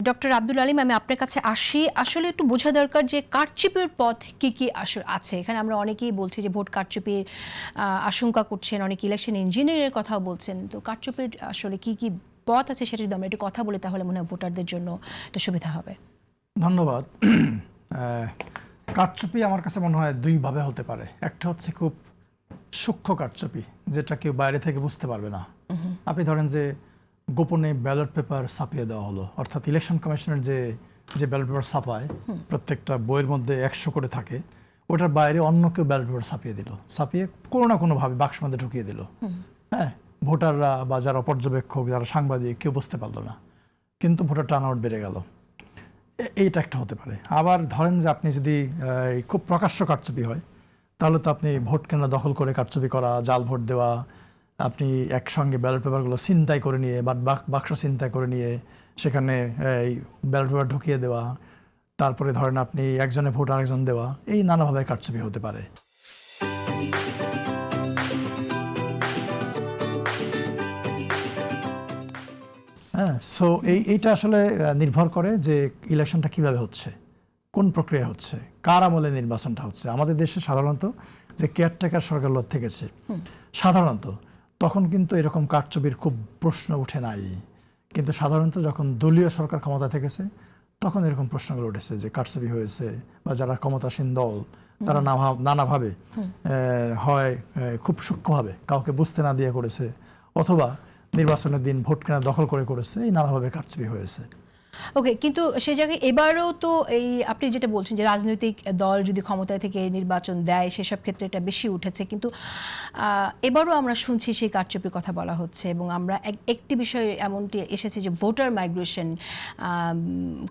Doctor Abdul Alim, আমি আপনার কাছে আসি। আসলে একটু বোঝা দরকার যে কারচুপির পথ কি কি আছে। এখানে আমরা অনেকেই বলছি যে ভোট কারচুপির আশঙ্কা করছেন, অনেক ইলেকশন ইঞ্জিনিয়ারের কথাও বলছেন। তো কারচুপির আসলে কি কি পথ আছে সেটা যদি আমরা একটু কথা বলি তাহলে মনে হয় ভোটারদের জন্য এটা সুবিধা হবে। ধন্যবাদ। কারচুপি আমার কাছে মনে হয় দুইভাবে হতে পারে। একটা হচ্ছে খুব সূক্ষ্ম কারচুপি, যেটা কেউ বাইরে থেকে বুঝতে পারবে না। আপনি ধরেন যে গোপনে ব্যালট পেপার ছাপিয়ে দেওয়া হলো, অর্থাৎ ইলেকশন কমিশনের যে ব্যালট পেপার ছাপায় প্রত্যেকটা বইয়ের মধ্যে 100 করে থাকে, ওটার বাইরে অন্য কেউ ব্যালট পেপার ছাপিয়ে দিল, ছাপিয়ে কোনো না কোনোভাবে বাক্সের মধ্যে ঢুকিয়ে দিল। হ্যাঁ, ভোটাররা বা যারা পর্যবেক্ষক, যারা সাংবাদিক, কেউ বুঝতে পারলো না, কিন্তু ভোটার টার্নআউট বেড়ে গেল। এইটা একটা হতে পারে। আবার ধরেন যে আপনি যদি খুব প্রকাশ্য কারচুপি হয়, তাহলে তো আপনি ভোট কেন্দ্র দখল করে কারচুপি করা, জাল ভোট দেওয়া, আপনি একসঙ্গে ব্যালট পেপারগুলো ছিনতাই করে নিয়ে বা বাক্স ছিনতাই করে নিয়ে সেখানে এই ব্যালট পেপার ঢুকিয়ে দেওয়া, তারপরে ধরেন আপনি একজনে ভোট আরেকজন দেওয়া, এই নানাভাবে কারচুপি হতে পারে। হ্যাঁ, সো এইটা আসলে নির্ভর করে যে ইলেকশনটা কিভাবে হচ্ছে, কোন প্রক্রিয়া হচ্ছে, কার আমলে নির্বাচনটা হচ্ছে। আমাদের দেশে সাধারণত যে কেয়ারটেকার সরকারগুলো থেকেছে সাধারণত, তখন কিন্তু এরকম কারচুপির খুব প্রশ্ন উঠে নাই। কিন্তু সাধারণত যখন দলীয় সরকার ক্ষমতা থেকেছে তখন এরকম প্রশ্নগুলো উঠেছে যে কারচুপি হয়েছে, বা যারা ক্ষমতাসীন দল তারা নানাভাবে হয় খুব সূক্ষ্মভাবে কাউকে বুঝতে না দিয়ে করেছে, অথবা নির্বাচনের দিন ভোট কেনা দখল করে করেছে, এই নানাভাবে কারচুপি হয়েছে। ওকে, কিন্তু সেই জায়গায় এবারও তো এই আপনি যেটা বলছেন যে রাজনৈতিক দল যদি ক্ষমতায় থেকে নির্বাচন দেয় সেসব ক্ষেত্রে এটা বেশি উঠেছে, কিন্তু এবারও আমরা শুনছি সেই কারচুপির কথা বলা হচ্ছে। এবং আমরা একটি বিষয় এমনটি এসেছে যে ভোটার মাইগ্রেশন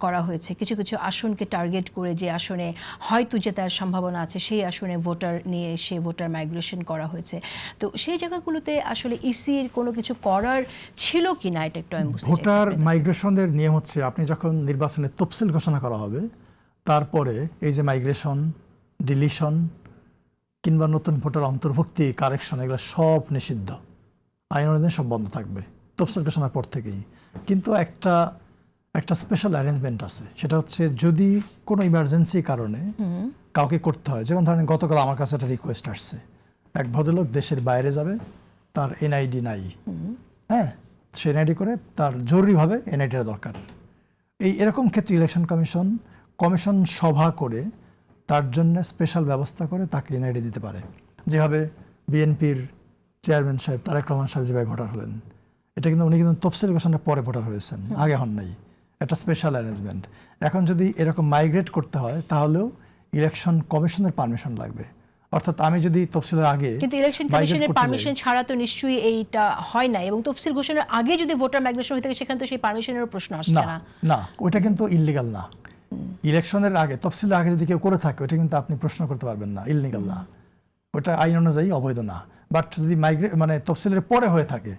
করা হয়েছে কিছু কিছু আসনকে টার্গেট করে, যে আসনে হয়তো জেতার সম্ভাবনা আছে সেই আসনে ভোটার নিয়ে এসে ভোটার মাইগ্রেশন করা হয়েছে। তো সেই জায়গাগুলোতে আসলে ইসির কোনো কিছু করার ছিল কি না, এটা একটু আমি বুঝতে চাইছি। ভোটার মাইগ্রেশনের নিয়ম হচ্ছে, আপনি যখন নির্বাচনের তফসিল ঘোষণা করা হবে তারপরে এই যে মাইগ্রেশন, ডিলিশন কিংবা নতুন ভোটার অন্তর্ভুক্তি, কারেকশন, এগুলো সব নিষিদ্ধ, আইন অনুযায়ী সব বন্ধ থাকবে তফসিল ঘোষণার পর থেকেই। কিন্তু একটা স্পেশাল অ্যারেঞ্জমেন্ট আছে, সেটা হচ্ছে যদি কোনো ইমার্জেন্সি কারণে কাউকে করতে হয়। যেমন ধরেন গতকাল আমার কাছে একটা রিকোয়েস্ট আসছে, এক ভদ্রলোক দেশের বাইরে যাবে, তার এনআইডি নাই, হ্যাঁ, সে এনআইডি করে, তার জরুরিভাবে এনআইডিটা দরকার। এরকম ক্ষেত্রে ইলেকশন কমিশন সভা করে তার জন্য স্পেশাল ব্যবস্থা করে তাকে এনআইডি দিতে পারে। যেভাবে বিএনপির চেয়ারম্যান সাহেব তারেক রহমান সাহেব যেভাবে ভোটার হলেন, এটা কিন্তু উনি কিন্তু তফসিল ঘোষণার পরে ভোটার হয়েছেন, আগে হন নাই। একটা স্পেশাল অ্যারেঞ্জমেন্ট। এখন যদি এরকম মাইগ্রেট করতে হয় তাহলেও ইলেকশন কমিশনের পারমিশন লাগবে। অর্থাৎ আমি যদি তফসিলের আগে, কিন্তু ইলেকশন কমিশনের পারমিশন ছাড়া তো নিশ্চয়ই এইটা হয় না, এবং তফসিল ঘোষণার আগে যদি ভোটার মাইগ্রেশন হয়ে থাকে সেখানে তো সেই পারমিশনেরও প্রশ্ন আসছে না। না, ওইটা কিন্তু ইললিগাল না। ইলেকশনের আগে, তফসিলের আগে যদি কেউ করে থাকে ওইটা কিন্তু আপনি প্রশ্ন করতে পারবেন না, ইললিগাল না, ওটা আইন অনুযায়ী অবৈধ না। বাট যদি মানে তফসিলের পরে হয়ে থাকে,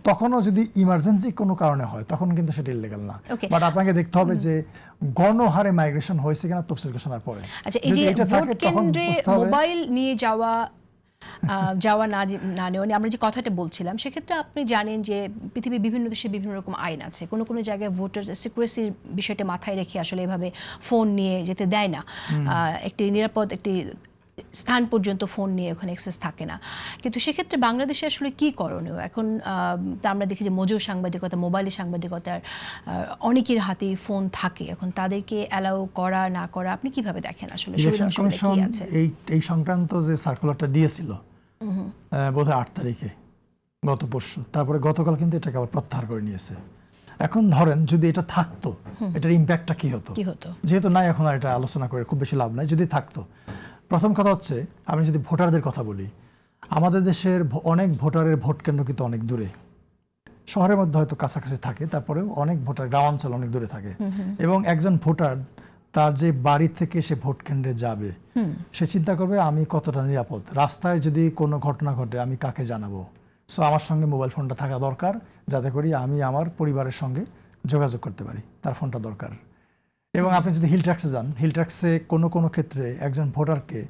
তখনও যদি ইমার্জেন্সি কোনো কারণে হয় তখন কিন্তু সেটা ইললিগাল না। বাট আপনাকে দেখতে হবে যে গণহারে মাইগ্রেশন হয়েছে কিনা তফসিল ঘোষণার পরে। আচ্ছা, এই যে ভোট কেন্দ্রে মোবাইল নিয়ে যাওয়া না নেওয়া, আমরা যে কথাটা বলছিলাম, সেক্ষেত্রে আপনি জানেন যে পৃথিবীর বিভিন্ন দেশে বিভিন্ন রকম আইন আছে। কোনো কোনো জায়গায় ভোটার সিক্রেসির বিষয়টা মাথায় রেখে আসলে এভাবে ফোন নিয়ে যেতে দেয় না, একটি নিরাপদ একটি স্থান পর্যন্ত ফোন নিয়ে ওখানে অ্যাক্সেস থাকে না। কিন্তু সেক্ষেত্রে বাংলাদেশে আসলে কি করণীয় এখন? তা আমরা দেখি যে মজুর সাংবাদিকতা, মোবাইলে সাংবাদিকতার অনেকের হাতেই ফোন থাকে। এখন তাদেরকে অ্যালাউ করা না করা আপনি কিভাবে দেখেন? আসলে ইলেকশন কমিশন এই সংক্রান্ত যে সার্কুলারটা দিয়েছিল বোধহয় 8 তারিখে, গত পরশু, তারপরে গতকাল কিন্তু এটাকে আবার প্রত্যাহার করে নিয়েছে। এখন ধরেন যদি এটা থাকতো, এটার ইম্প্যাক্টটা কি হতো? যেহেতু নাই, এখন আর এটা আলোচনা করে খুব বেশি লাভ নাই। যদি থাকতো, প্রথম কথা হচ্ছে, আমি যদি ভোটারদের কথা বলি, আমাদের দেশের অনেক ভোটারের ভোট কেন্দ্র কিন্তু অনেক দূরে, শহরের মধ্যে হয়তো কাছাকাছি থাকে, তারপরেও অনেক ভোটার গ্রামাঞ্চল অনেক দূরে থাকে। এবং একজন ভোটার তার যে বাড়ি থেকে সে ভোট কেন্দ্রে যাবে, সে চিন্তা করবে আমি কতটা নিরাপদ, রাস্তায় যদি কোনো ঘটনা ঘটে আমি কাকে জানাবো। সো আমার সঙ্গে মোবাইল ফোনটা থাকা দরকার, যাতে করি আমি আমার পরিবারের সঙ্গে যোগাযোগ করতে পারি, তার ফোনটা দরকার। এবং আপনি যদি হিল ট্র্যাক্সে যান, হিল ট্র্যাক্সে কোনো কোনো ক্ষেত্রে একজন ভোটারকে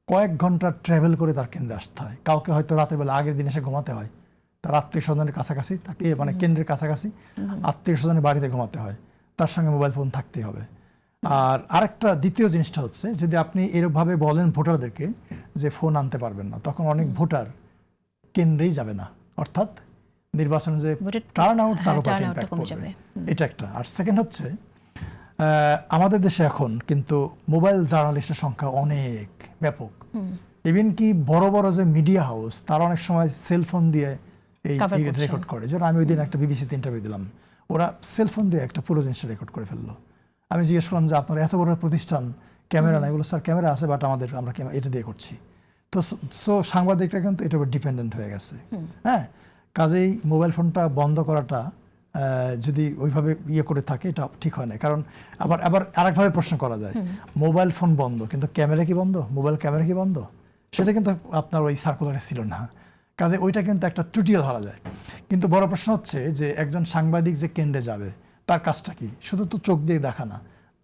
কয়েক ঘন্টা ট্রাভেল করে তার কেন্দ্রে আসতে হয়। কাউকে হয়তো রাতের বেলা আগের দিন এসে ঘুমাতে হয়, তার আত্মীয় স্বজনের কাছাকাছি তাকে, মানে কেন্দ্রের কাছাকাছি আত্মীয় স্বজনের বাড়িতে ঘুমাতে হয়। তার সঙ্গে মোবাইল ফোন থাকতেই হবে। আর আরেকটা দ্বিতীয় জিনিসটা হচ্ছে, যদি আপনি এরকমভাবে বলেন ভোটারদেরকে যে ফোন আনতে পারবেন না, তখন অনেক ভোটার কেন্দ্রেই যাবে না, অর্থাৎ নির্বাচনে যে টার্ন আউট তার উপর ইম্প্যাক্ট পড়বে। এটা একটা। আর সেকেন্ড হচ্ছে, আমাদের দেশে এখন কিন্তু মোবাইল জার্নালিস্টের সংখ্যা অনেক ব্যাপক। ইভেন কি বড় বড় যে মিডিয়া হাউস, তারা অনেক সময় সেলফোন দিয়ে এই রেকর্ড করে। যেমন আমি ওই দিন একটা বিবিসিতে ইন্টারভিউ দিলাম, ওরা সেলফোন দিয়ে একটা পুরো জিনিসটা রেকর্ড করে ফেললো। আমি জিজ্ঞেস করলাম যে আপনার এত বড় প্রতিষ্ঠান, ক্যামেরা নাই? বলো স্যার ক্যামেরা আছে, বাট আমরা এটা দিয়ে করছি। তো সাংবাদিকরা কিন্তু এটার উপর ডিপেন্ডেন্ট হয়ে গেছে। হ্যাঁ, কাজেই মোবাইল ফোনটা বন্ধ করাটা যদি ওইভাবে করে থাকে, এটা ঠিক হয় না। কারণ আবার আরেকভাবে প্রশ্ন করা যায়, মোবাইল ফোন বন্ধ কিন্তু ক্যামেরা কি বন্ধ? মোবাইল ক্যামেরা কি বন্ধ? সেটা কিন্তু আপনার ওই সার্কুলারে ছিল না। কাজে ওইটা কিন্তু একটা ত্রুটিও ধরা যায়। কিন্তু বড় প্রশ্ন হচ্ছে যে একজন সাংবাদিক যে কেন্দ্রে যাবে, তার কাজটা কি? শুধু তো চোখ দিয়ে দেখা না,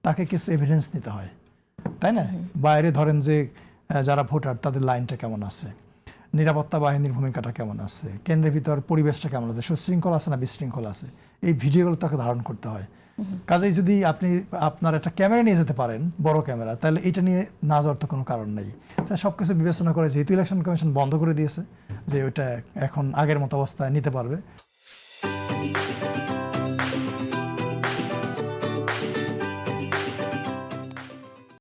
তাকে কিছু এভিডেন্স নিতে হয়, তাই না? বাইরে ধরেন যে যারা ভোটার, তাদের লাইনটা কেমন আছে, নিরাপত্তা বাহিনীর ভূমিকাটা কেমন আছে, কেন্দ্রের ভিতর পরিবেশটা কেমন আছে, সুশৃঙ্খল আছে না বিশৃঙ্খল আছে, এই ভিডিওগুলো তাকে ধারণ করতে হয়। কাজেই যদি আপনি আপনার একটা ক্যামেরা নিয়ে যেতে পারেন, বড় ক্যামেরা, তাহলে এটা নিয়ে না যাওয়ার তো কোনো কারণ নেই। তাই সব কিছু বিবেচনা করে যেহেতু ইলেকশন কমিশন বন্ধ করে দিয়েছে, যে ওইটা এখন আগের মতো অবস্থায় নিতে পারবে।